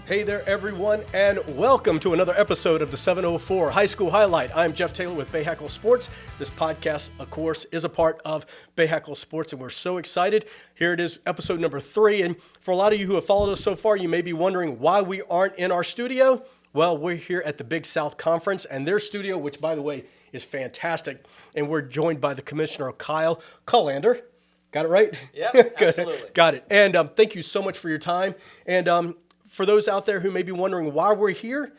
Hey there, everyone, and welcome to another episode of the 704 High School Highlight. I'm Jeff Taylor with Bay Hackle Sports. This podcast, of course, is a part of Bay Hackle Sports, and we're so excited. Here it is, episode number 3, and for a lot of you who have followed us so far, you may be wondering why we aren't in our studio. Well, we're here at the Big South Conference, and their studio, which, by the way, is fantastic, and we're joined by the Commissioner Kyle Kallander. Got it right? Yep, absolutely. Got it. And thank you so much for your time. And for those out there who may be wondering why we're here,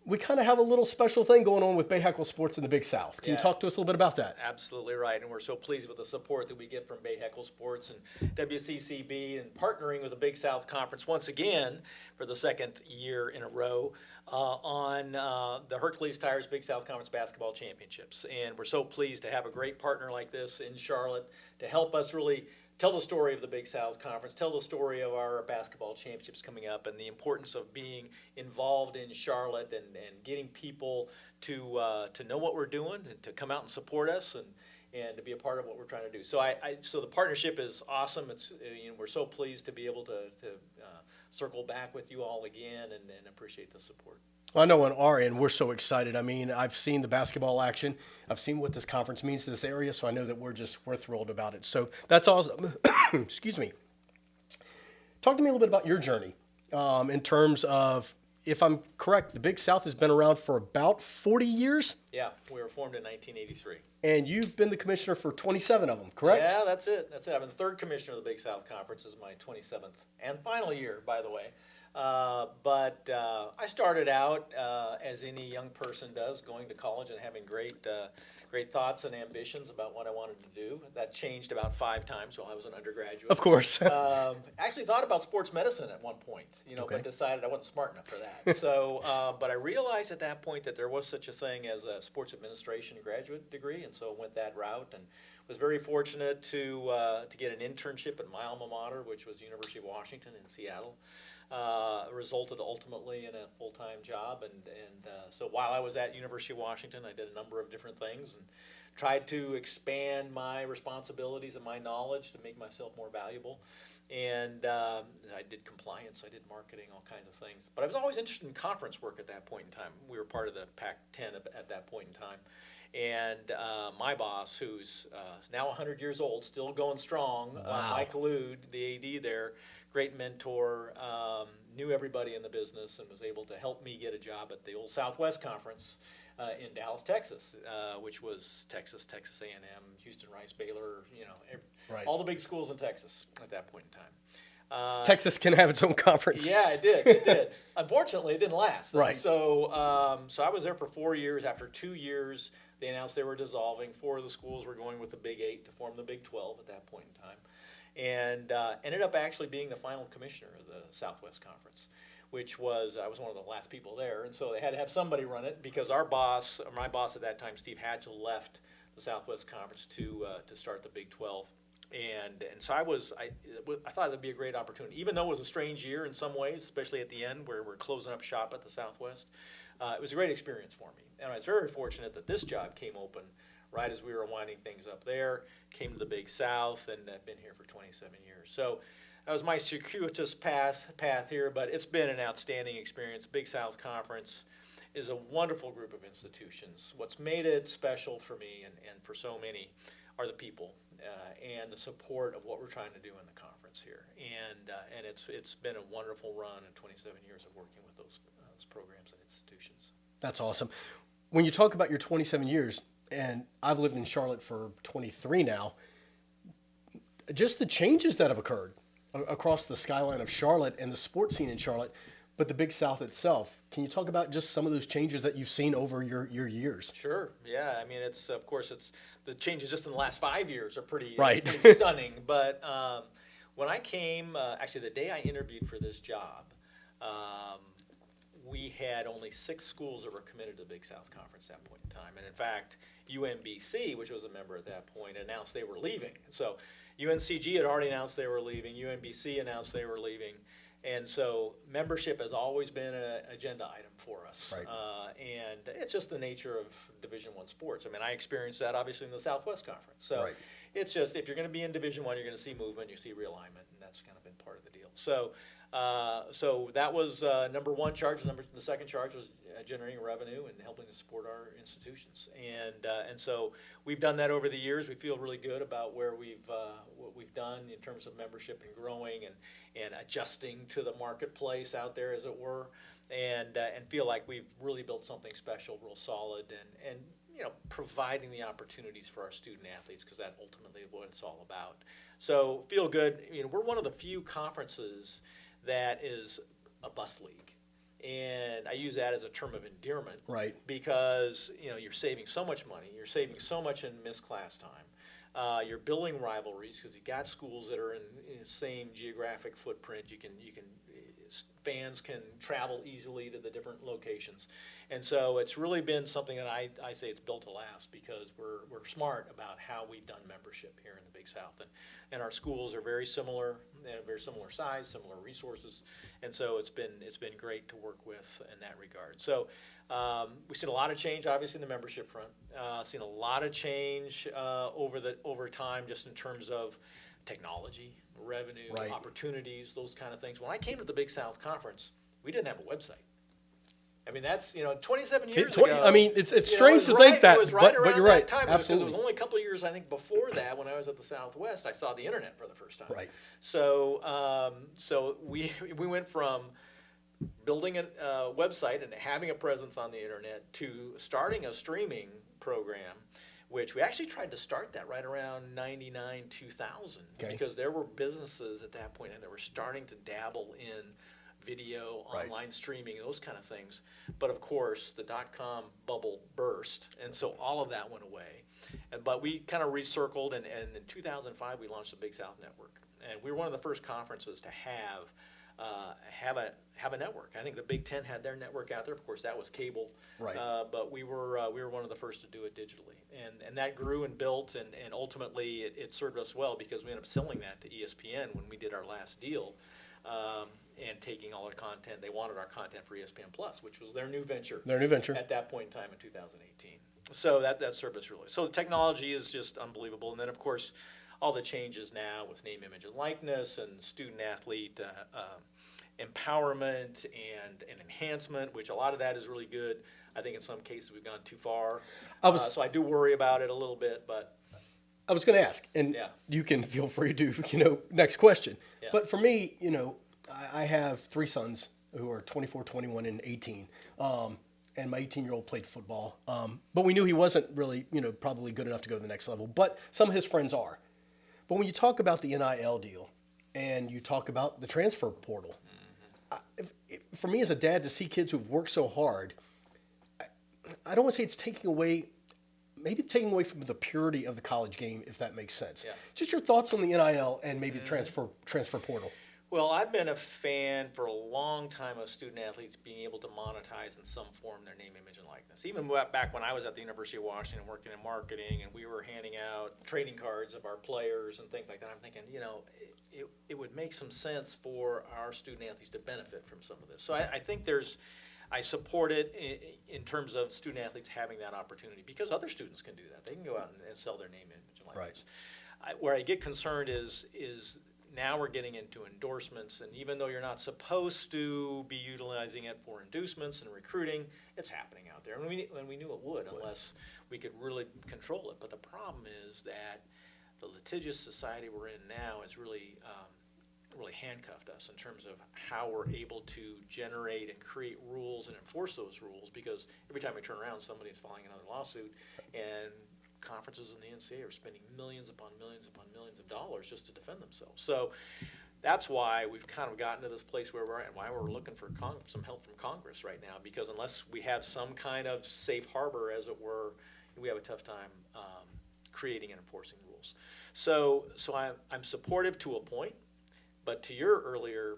we kind of have a little special thing going on with Bay Hackle Sports in the Big South. Can you talk to us a little bit about that? Absolutely right, and we're so pleased with the support that we get from Bay Hackle Sports and WCCB and partnering with the Big South Conference once again for the second year in a row on the Hercules Tires Big South Conference Basketball Championships. And we're so pleased to have a great partner like this in Charlotte to help us really tell the story of the Big South Conference, tell the story of our basketball championships coming up, and the importance of being involved in Charlotte and getting people to know what we're doing and to come out and support us and to be a part of what we're trying to do. So so the partnership is awesome. It's we're so pleased to be able to circle back with you all again and appreciate the support. Well, I know on our end, we're so excited. I mean, I've seen the basketball action. I've seen what this conference means to this area, so I know that we're thrilled about it. So that's awesome. Excuse me. Talk to me a little bit about your journey in terms of, if I'm correct, the Big South has been around for about 40 years? Yeah, we were formed in 1983. And you've been the commissioner for 27 of them, correct? Yeah, that's it. I'm the third commissioner of the Big South Conference. This is my 27th and final year, by the way. But I started out as any young person does, going to college and having great thoughts and ambitions about what I wanted to do. That changed about 5 times while I was an undergraduate. Of course. Actually thought about sports medicine at one point, Okay. but decided I wasn't smart enough for that. So, but I realized at that point that there was such a thing as a sports administration graduate degree, and so went that route and was very fortunate to get an internship at my alma mater, which was University of Washington in Seattle. Resulted ultimately in a full-time job, and so while I was at University of Washington, I did a number of different things and tried to expand my responsibilities and my knowledge to make myself more valuable. And I did compliance, I did marketing, all kinds of things. But I was always interested in conference work at that point in time. We were part of the Pac-10 at that point in time. And my boss, who's now 100 years old, still going strong, Wow. Mike Lude, the AD there, great mentor, knew everybody in the business and was able to help me get a job at the old Southwest Conference in Dallas, Texas, which was Texas A&M, Houston, Rice, Baylor, Right. all the big schools in Texas at that point in time. Texas can have its own conference. Yeah, it did. Unfortunately, it didn't last. Right. So I was there for 4 years. After 2 years, they announced they were dissolving. 4 of the schools were going with the Big 8 to form the Big 12 at that point in time. And ended up actually being the final commissioner of the Southwest Conference, which was, I was one of the last people there, and so they had to have somebody run it because my boss at that time, Steve Hatchell, left the Southwest Conference to start the Big 12. And so I thought it would be a great opportunity, even though it was a strange year in some ways, especially at the end where we're closing up shop at the Southwest. It was a great experience for me, and I was very fortunate that this job came open right as we were winding things up there, came to the Big South, and I've been here for 27 years. So that was my circuitous path here, but it's been an outstanding experience. Big South Conference is a wonderful group of institutions. What's made it special for me and for so many are the people and the support of what we're trying to do in the conference here. And it's been a wonderful run in 27 years of working with those programs and institutions. That's awesome. When you talk about your 27 years, and I've lived in Charlotte for 23 now, just the changes that have occurred across the skyline of Charlotte and the sports scene in Charlotte, but the Big South itself. Can you talk about just some of those changes that you've seen over your years? Sure. Yeah. I mean, it's the changes just in the last 5 years are pretty stunning. But when I came, actually the day I interviewed for this job, we had only 6 schools that were committed to the Big South Conference at that point in time. And in fact, UMBC, which was a member at that point, announced they were leaving. So UNCG had already announced they were leaving. UMBC announced they were leaving. And so membership has always been an agenda item for us. Right. And it's just the nature of Division I sports. I mean, I experienced that obviously in the Southwest Conference. So Right. it's just, if you're going to be in Division I, you're going to see movement, you see realignment, and that's kind of been part of the deal. So, so that was number one charge. The second charge was generating revenue and helping to support our institutions. And so we've done that over the years. We feel really good about where what we've done in terms of membership and growing and adjusting to the marketplace out there, as it were, and feel like we've really built something special, real solid, and providing the opportunities for our student athletes, because that ultimately is what it's all about. So feel good. We're one of the few conferences that is a bus league. And I use that as a term of endearment, right? Because you're saving so much money, you're saving so much in missed class time. You're building rivalries because you got schools that are in the same geographic footprint. Fans can travel easily to the different locations, and so it's really been something that I say it's built to last, because we're smart about how we've done membership here in the Big South, and our schools are very similar, very similar size, similar resources, and so it's been great to work with in that regard. So we've seen a lot of change, obviously, in the membership front. Seen a lot of change over time, just in terms of technology, revenue, right, opportunities, those kind of things. When I came to the Big South Conference, we didn't have a website. I mean, that's 27 years ago. I mean, it's strange to think that, it was right but you're right. Time, absolutely. Because it was only a couple of years, I think, before that, when I was at the Southwest, I saw the internet for the first time. Right. So, so we went from building a website and having a presence on the internet to starting a streaming program, which we actually tried to start that right around 99, 2000, because there were businesses at that point and they were starting to dabble in video, online streaming, those kind of things. But of course, the .com bubble burst, and so all of that went away. But we kind of recircled, and in 2005, we launched the Big South Network. And we were one of the first conferences to have a network. I think the Big Ten had their network out there. Of course, that was cable. Right. But we were one of the first to do it digitally, and that grew and built, and ultimately it served us well, because we ended up selling that to ESPN when we did our last deal, and taking all our content. They wanted our content for ESPN Plus, which was their new venture. At that point in time in 2018. So that served us really. So the technology is just unbelievable, and then of course, all the changes now with name, image, and likeness, and student athlete empowerment and enhancement, which a lot of that is really good. I think in some cases we've gone too far. So I do worry about it a little bit, but. I was going to ask, and you can feel free to, next question. Yeah. But for me, I have three sons who are 24, 21, and 18. And my 18-year-old played football. But we knew he wasn't really, probably good enough to go to the next level. But some of his friends are. But when you talk about the NIL deal and you talk about the transfer portal, for me as a dad, to see kids who've worked so hard, I don't want to say it's taking away from the purity of the college game, if that makes sense. Yeah. Just your thoughts on the NIL and maybe the transfer portal. Well, I've been a fan for a long time of student athletes being able to monetize in some form their name, image, and likeness. Even back when I was at the University of Washington working in marketing, and we were handing out trading cards of our players and things like that, I'm thinking, it would make some sense for our student athletes to benefit from some of this. So I think I support it in terms of student athletes having that opportunity, because other students can do that. They can go out and sell their name, image, and likeness. Right. Where I get concerned is now we're getting into endorsements, and even though you're not supposed to be utilizing it for inducements and recruiting, it's happening out there. And we knew it would, unless we could really control it. But the problem is that the litigious society we're in now is really handcuffed us in terms of how we're able to generate and create rules and enforce those rules, because every time we turn around, somebody's filing another lawsuit, and conferences in the NCAA are spending millions upon millions upon millions of dollars just to defend themselves. So that's why we've kind of gotten to this place where we're at, and why we're looking for some help from Congress right now, because unless we have some kind of safe harbor, as it were, we have a tough time creating and enforcing rules. So I'm supportive to a point, but to your earlier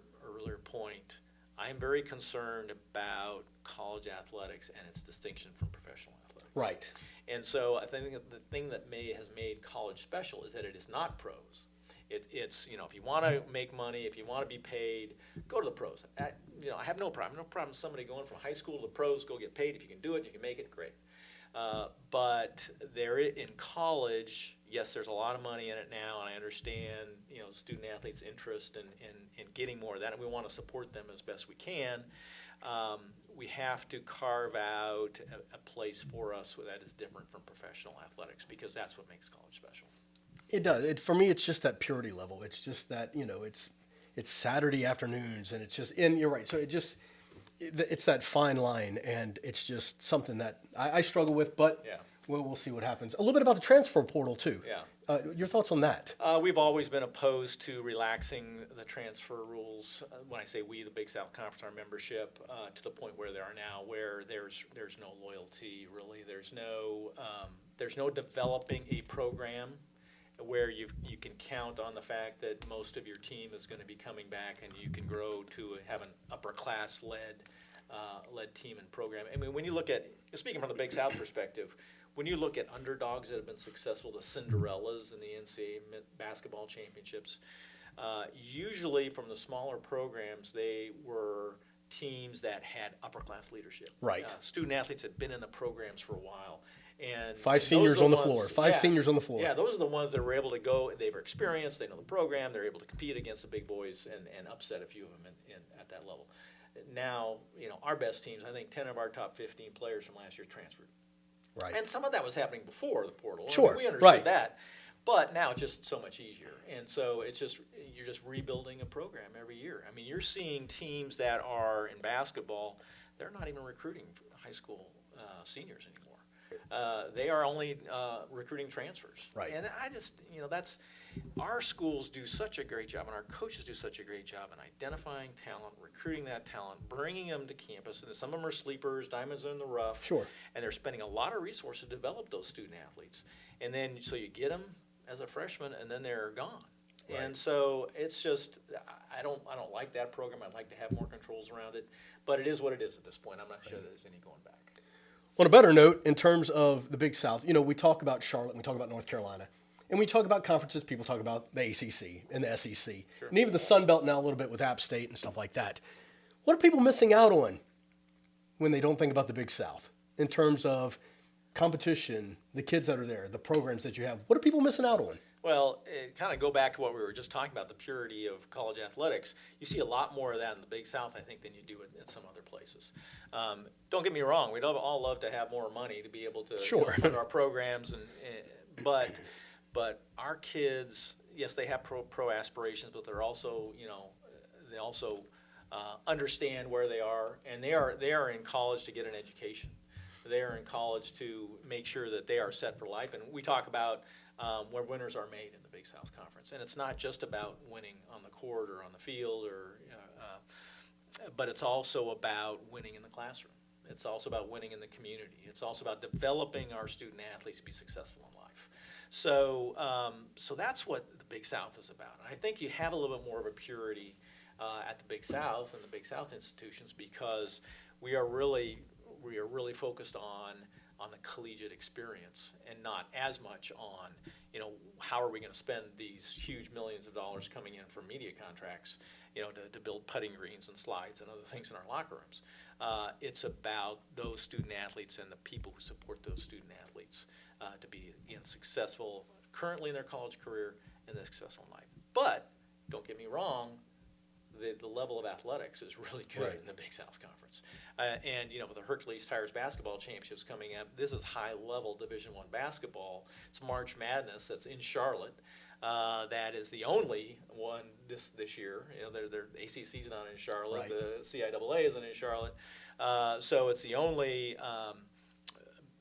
point, I am very concerned about college athletics and its distinction from professional athletics. Right. And so I think that the thing that has made college special is that it is not pros. It's if you want to make money, if you want to be paid, go to the pros. I have no problem with somebody going from high school to the pros. Go get paid. If you can do it, you can make it, great. But in college, yes, there's a lot of money in it now, and I understand, student athletes' interest in getting more of that, and we want to support them as best we can. We have to carve out a place for us that is different from professional athletics, because that's what makes college special. It does. For me, it's just that purity level. It's just that, it's Saturday afternoons, and and you're right. So it's that fine line, and it's just something that I struggle with, but Yeah. we'll see what happens. A little bit about the transfer portal too. Yeah. Your thoughts on that? We've always been opposed to relaxing the transfer rules. When I say we, the Big South Conference, our membership, to the point where they are now, where there's no loyalty really. There's no developing a program where you can count on the fact that most of your team is going to be coming back, and you can grow to have an upper class led team and program. I mean, when you look at, speaking from the Big South perspective, when you look at underdogs that have been successful, the Cinderellas in the NCAA basketball championships, usually from the smaller programs, they were teams that had upper class leadership. Right. Student athletes had been in the programs for a while. And Five seniors on the floor. Five seniors on the floor. Yeah, those are the ones that were able to go. They were experienced. They know the program. They're able to compete against the big boys and upset a few of them at that level. Now, our best teams, I think 10 of our top 15 players from last year transferred. Right. And some of that was happening before the portal. Sure. I mean, we understood right. that. But now it's just so much easier. And so you're just rebuilding a program every year. I mean, you're seeing teams that are in basketball, they're not even recruiting high school seniors anymore. They are only recruiting transfers. Right. And I just, our schools do such a great job, and our coaches do such a great job in identifying talent, recruiting that talent, bringing them to campus. And some of them are sleepers, diamonds in the rough. Sure. And they're spending a lot of resources to develop those student athletes. And then, so you get them as a freshman, and then they're gone. Right. And so it's just, I don't like that program. I'd like to have more controls around it, but it is what it is at this point. I'm not sure there's any going back. On a better note, in terms of the Big South, we talk about Charlotte, and we talk about North Carolina, and we talk about conferences. People talk about the ACC and the SEC, sure. And even the Sun Belt now a little bit with App State and stuff like that. What are people missing out on when they don't think about the Big South in terms of competition, the kids that are there, the programs that you have? What are people missing out on? Well, kind of go back to what we were just talking about, the purity of college athletics. You see a lot more of that in the Big South, I think, than you do at some other places. Don't get me wrong; we'd all love to have more money to be able to fund our programs, but our kids, yes, they have pro aspirations, but they're also, they also understand where they are, and they are in college to get an education. They are in college to make sure that they are set for life, and we talk about where winners are made in the Big South Conference. And it's not just about winning on the court or on the field, but it's also about winning in the classroom. It's also about winning in the community. It's also about developing our student athletes to be successful in life. So that's what the Big South is about. And I think you have a little bit more of a purity at the Big South and the Big South institutions, because we are really focused on the collegiate experience, and not as much on, how are we going to spend these huge millions of dollars coming in for media contracts, to build putting greens and slides and other things in our locker rooms. It's about those student athletes and the people who support those student athletes to be, successful currently in their college career and successful in life. But don't get me wrong, the level of athletics is really good in the Big South Conference. And, with the Hercules Tires basketball championships coming up, this is high-level Division I basketball. It's March Madness that's in Charlotte. That is the only one this year. The ACC's not in Charlotte. Right. The CIAA isn't in Charlotte. So it's the only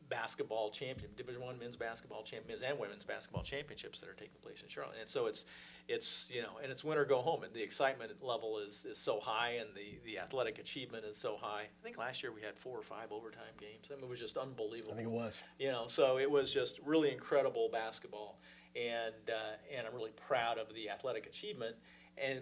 basketball champion, Division I men's basketball men's and women's basketball championships that are taking place in Charlotte. And so it's and it's win or go home. And the excitement level is so high, and the athletic achievement is so high. I think last year we had 4 or 5 overtime games. I mean, it was just unbelievable. I think it was. So it was just really incredible basketball, and I'm really proud of the athletic achievement.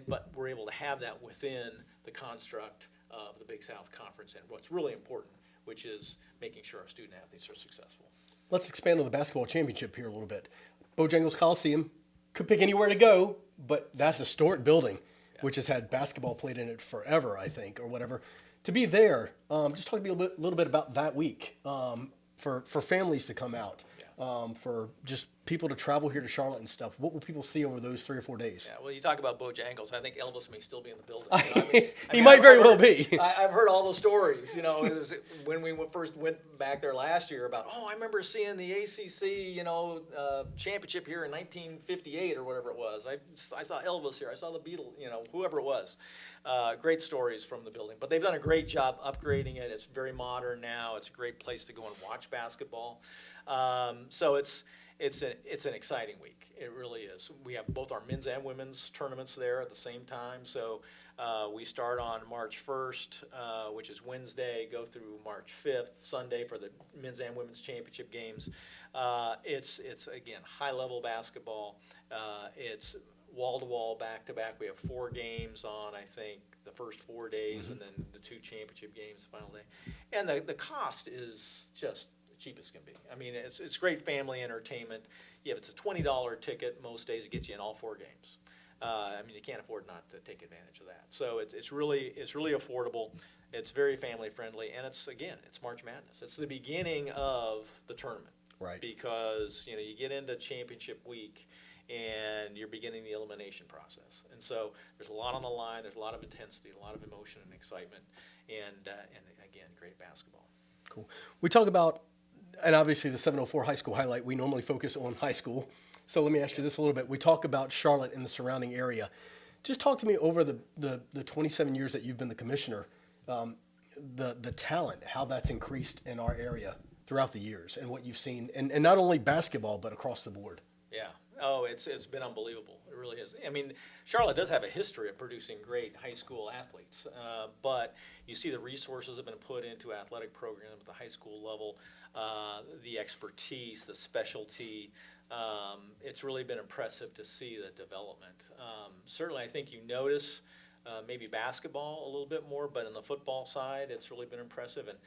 But we're able to have that within the construct of the Big South Conference, and what's really important, which is making sure our student athletes are successful. Let's expand on the basketball championship here a little bit. Bojangles Coliseum, could pick anywhere to go, but that historic building, which has had basketball played in it forever, I think, or whatever, to be there, just talk to me a little bit about that week, for families to come out, for just people to travel here to Charlotte and stuff, what will people see over those 3 or 4 days? Yeah, well, you talk about Bojangles. I think Elvis may still be in the building. He might very well heard, be. I've heard all the stories. It was when we first went back there last year about, I remember seeing the ACC, championship here in 1958 or whatever it was. I saw Elvis here. I saw the Beatles, whoever it was. Great stories from the building. But they've done a great job upgrading it. It's very modern now. It's a great place to go and watch basketball. So it's an exciting week. It really is. We have both our men's and women's tournaments there at the same time. So we start on March 1st, which is Wednesday, go through March 5th, Sunday for the men's and women's championship games. It's again, high-level basketball. It's wall-to-wall, back-to-back. We have 4 games on, I think, the first 4 days, and then the 2 championship games the final day. And the cost is just cheap as can be. I mean, it's great family entertainment. Yeah, it's a $20 ticket most days. It gets you in all 4 games. You can't afford not to take advantage of that. So it's really affordable. It's very family friendly, and it's March Madness. It's the beginning of the tournament, right? Because you get into championship week, and you're beginning the elimination process. And so there's a lot on the line. There's a lot of intensity, a lot of emotion and excitement, and again, great basketball. Cool. We talk about. And obviously the 704 high school highlight, we normally focus on high school. So let me ask you this a little bit. We talk about Charlotte and the surrounding area. Just talk to me over the 27 years that you've been the commissioner, the talent, how that's increased in our area throughout the years and what you've seen, and not only basketball, but across the board. Yeah. Oh, it's been unbelievable. It really is. I mean, Charlotte does have a history of producing great high school athletes, but you see the resources have been put into athletic programs at the high school level, the expertise, the specialty. It's really been impressive to see the development. Certainly, I think you notice maybe basketball a little bit more, but in the football side, it's really been impressive. And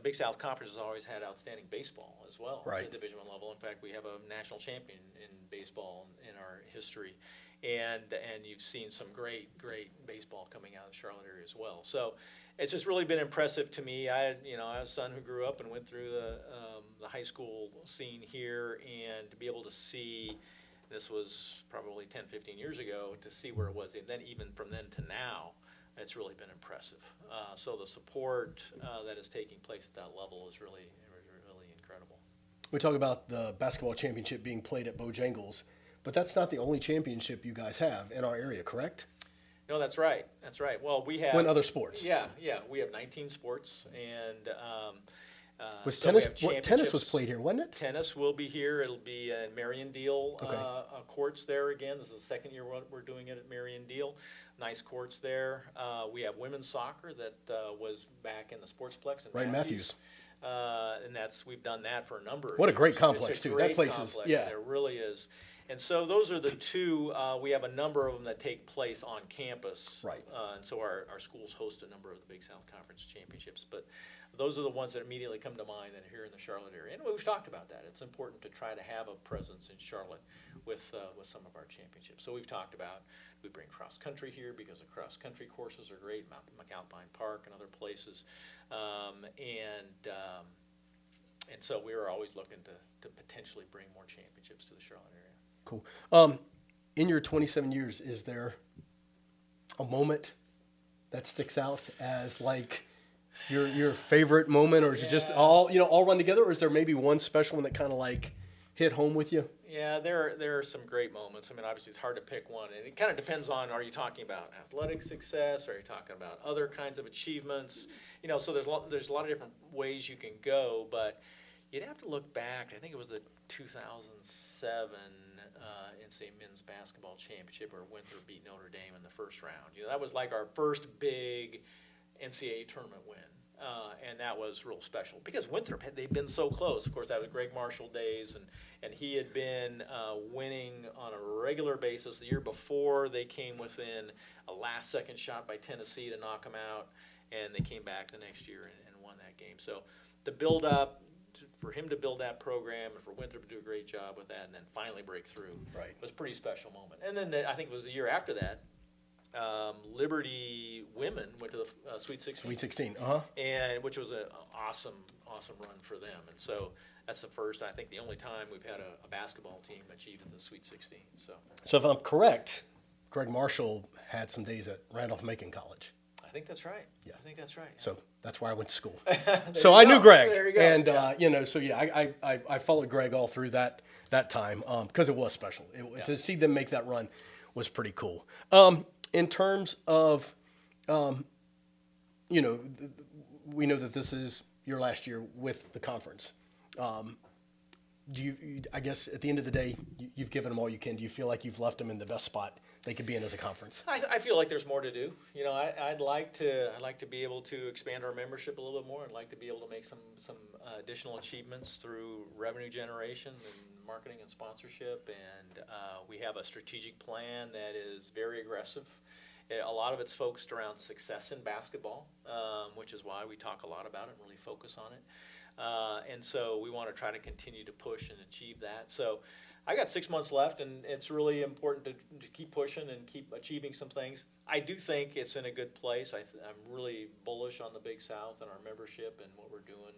Big South Conference has always had outstanding baseball as well right. at the Division I level. In fact, we have a national champion in baseball in our history, and you've seen some great baseball coming out of the Charlotte area as well. So it's just really been impressive to me. I have a son who grew up and went through the high school scene here, and to be able to see, this was probably 10, 15 years ago, to see where it was, and then even from then to now, it's really been impressive. So the support that is taking place at that level is really incredible. We talk about the basketball championship being played at Bojangles, but that's not the only championship you guys have in our area, correct? No, that's right. That's right. Well, we have... When other sports? Yeah. We have 19 sports, and... was so tennis? Tennis was played here, wasn't it? Tennis will be here. It'll be in Marion Deal courts there again. This is the second year we're doing it at Marion Deal. Nice courts there. We have women's soccer that was back in the Sportsplex in Matthews. And we've done that for a number of years. What a great complex, too. Great that place complex. is, yeah. It really is. And so those are the 2. We have a number of them that take place on campus. Right. And so our schools host a number of the Big South Conference championships. But those are the ones that immediately come to mind that are here in the Charlotte area. And we've talked about that. It's important to try to have a presence in Charlotte with some of our championships. So we've talked about, we bring cross country here because the cross country courses are great, McAlpine Park and other places. And so we're always looking to potentially bring more championships to the Charlotte area. Cool. In your 27 years, is there a moment that sticks out as like your favorite moment, or is it just all run together, or is there maybe one special one that kind of like hit home with you? Yeah, there are some great moments. I mean, obviously it's hard to pick one, and it kind of depends on, are you talking about athletic success, are you talking about other kinds of achievements? So there's a lot of different ways you can go, but you'd have to look back. I think it was the 2007 NCAA men's basketball championship where Winthrop beat Notre Dame in the first round. That was like our first big NCAA tournament win. And that was real special because Winthrop they'd been so close. Of course, that was Greg Marshall days, and he had been winning on a regular basis. The year before, they came within a last-second shot by Tennessee to knock them out, and they came back the next year and won that game. So the build-up, for him to build that program and for Winthrop to do a great job with that and then finally break through was a pretty special moment. And then I think it was the year after that, Liberty women went to the Sweet 16. Sweet 16, and which was an awesome run for them. And so that's the first, I think the only time we've had a basketball team achieve the Sweet 16. So if I'm correct, Greg Marshall had some days at Randolph-Macon College. I think that's right. Yeah. I think that's right. So that's where I went to school. So I knew Greg. There you go. And, I followed Greg all through that time because it was special. To see them make that run was pretty cool. In terms of, we know that this is your last year with the conference. I guess at the end of the day, you've given them all you can. Do you feel like you've left them in the best spot they could be in as a conference? I feel like there's more to do. I'd like to be able to expand our membership a little bit more. I'd like to be able to make some additional achievements through revenue generation and marketing and sponsorship. And we have a strategic plan that is very aggressive. A lot of it's focused around success in basketball, which is why we talk a lot about it and really focus on it. And so we want to try to continue to push and achieve that. So I got 6 months left, and it's really important to keep pushing and keep achieving some things. I do think it's in a good place. I'm really bullish on the Big South and our membership and what we're doing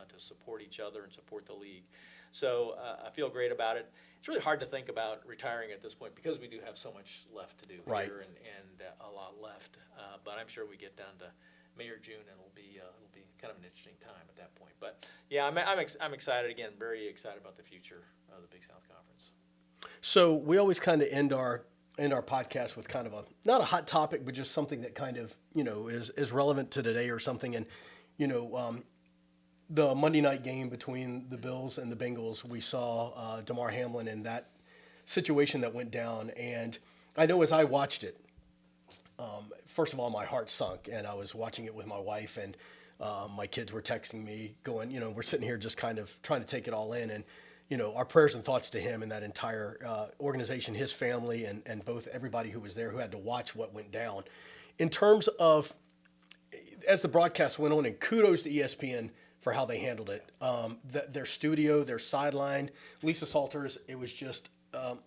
to support each other and support the league. So I feel great about it. It's really hard to think about retiring at this point because we do have so much left to do here and a lot left. But I'm sure we get down to May or June, and it'll be kind of an interesting time at that point. But yeah, I'm excited again. Very excited about the future of the Big South Conference. So we always kind of end our podcast with kind of not a hot topic, but just something that kind of is relevant to today or something. And the Monday night game between the Bills and the Bengals, we saw Damar Hamlin in that situation that went down. And I know as I watched it, first of all, my heart sunk, and I was watching it with my wife, and my kids were texting me going, we're sitting here just kind of trying to take it all in. And, our prayers and thoughts to him and that entire organization, his family, and both everybody who was there who had to watch what went down. In terms of, as the broadcast went on, and kudos to ESPN for how they handled it. Their studio, their sideline, Lisa Salters, it was just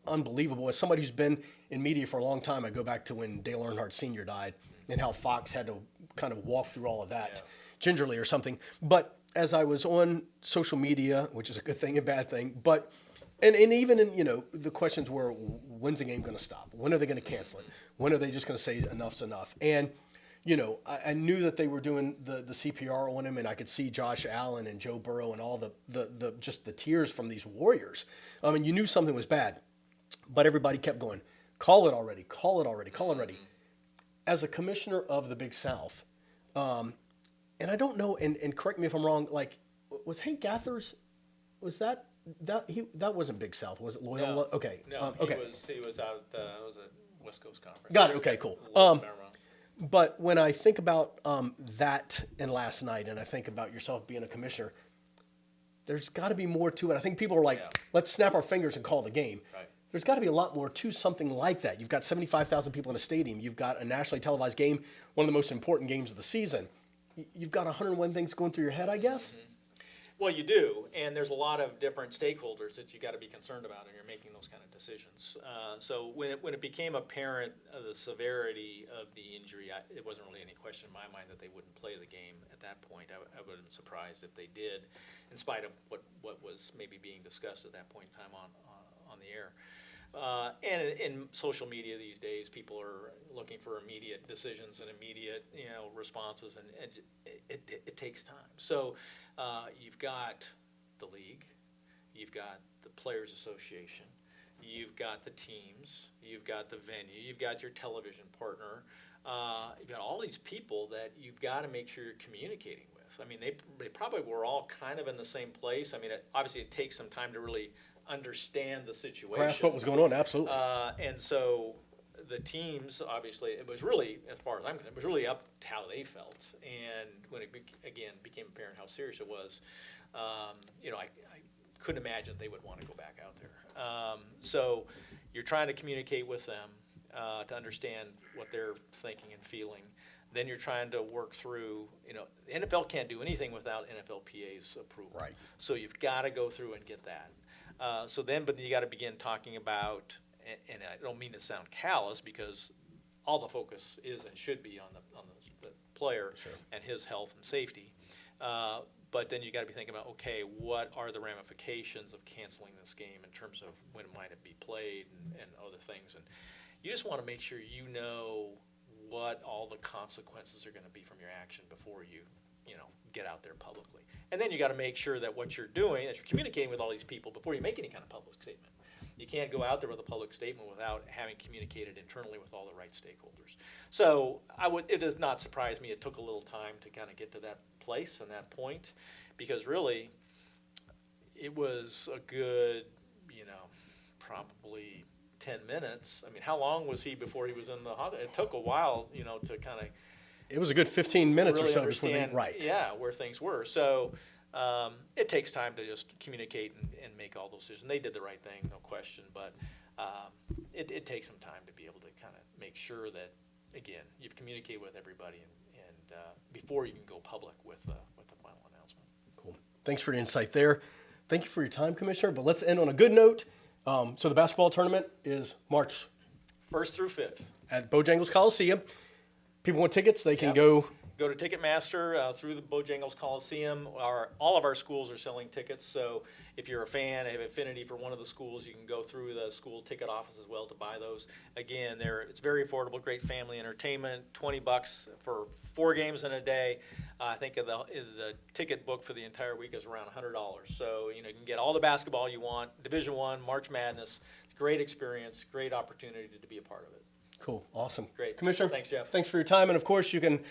unbelievable. As somebody who's been in media for a long time, I go back to when Dale Earnhardt Sr. died and how Fox had to kind of walk through all of that gingerly or something. But as I was on social media, which is a good thing and bad thing, but and even in, the questions were, when's the game going to stop? When are they going to cancel it? When are they just going to say enough's enough? And I knew that they were doing the CPR on him, and I could see Josh Allen and Joe Burrow and all the just the tears from these Warriors. I mean, you knew something was bad, but everybody kept going, call it already, call it already, call it already. As a commissioner of the Big South, and I don't know, and correct me if I'm wrong, like, was Hank Gathers, that wasn't Big South, was it Loyola? No. Okay. No, okay. He was out at it was a West Coast conference. Got it. Okay, cool. But when I think about that and last night, and I think about yourself being a commissioner, there's got to be more to it. I think people are like, let's snap our fingers and call the game. Right. There's got to be a lot more to something like that. You've got 75,000 people in a stadium. You've got a nationally televised game, one of the most important games of the season. You've got 101 things going through your head, I guess. Mm-hmm. Well, you do, and there's a lot of different stakeholders that you got to be concerned about when you're making those kind of decisions. So when it became apparent the severity of the injury, it wasn't really any question in my mind that they wouldn't play the game at that point. I would have been surprised if they did, in spite of what was maybe being discussed at that point in time on the air. And in social media these days, people are looking for immediate decisions and immediate, responses, and it takes time. So you've got the league, you've got the Players Association, you've got the teams, you've got the venue, you've got your television partner, you've got all these people that you've got to make sure you're communicating with. I mean, they probably were all kind of in the same place. I mean, obviously it takes some time to really understand the situation. Grasp what was going on, absolutely. And so the teams, obviously, it was really, as far as I'm concerned, it was really up to how they felt. And when it, became apparent how serious it was, I couldn't imagine they would want to go back out there. So you're trying to communicate with them to understand what they're thinking and feeling. Then you're trying to work through, the NFL can't do anything without NFLPA's approval. Right. So you've got to go through and get that. But you got to begin talking about, and I don't mean to sound callous, because all the focus is and should be on the player and his health and safety. But then you got to be thinking about, okay, what are the ramifications of canceling this game in terms of when might it be played and other things. And you just want to make sure you know what all the consequences are going to be from your action before you get out there publicly. And then you got to make sure that what you're doing, that you're communicating with all these people before you make any kind of public statement. You can't go out there with a public statement without having communicated internally with all the right stakeholders. So it does not surprise me. It took a little time to kind of get to that place and that point, because really it was a good, probably 10 minutes. I mean, how long was he before he was in the hospital? It took a while, to kind of. It was a good 15 minutes really or so before they, right. Yeah, where things were. So it takes time to just communicate and make all those decisions. They did the right thing, no question, but it takes some time to be able to kind of make sure that, again, you've communicated with everybody and before you can go public with the final announcement. Cool. Thanks for your insight there. Thank you for your time, Commissioner. But let's end on a good note. So the basketball tournament is March 1st through 5th. At Bojangles Coliseum. People want tickets, they can go. Go to Ticketmaster through the Bojangles Coliseum. All of our schools are selling tickets, so if you're a fan, have affinity for one of the schools, you can go through the school ticket office as well to buy those. Again, it's very affordable, great family entertainment, $20 for 4 games in a day. I think the ticket book for the entire week is around $100. So you can get all the basketball you want, Division I, March Madness. It's a great experience, great opportunity to be a part of it. Cool. Awesome. Great. Commissioner, Thanks, Jeff. Thanks for your time. And, of course, you can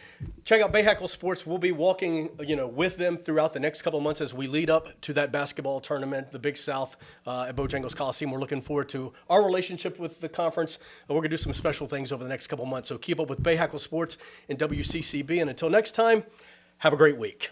check out Bayhackle Sports. We'll be walking, with them throughout the next couple of months as we lead up to that basketball tournament, the Big South at Bojangles Coliseum. We're looking forward to our relationship with the conference. We're going to do some special things over the next couple of months. So keep up with Bayhackle Sports and WCCB. And until next time, have a great week.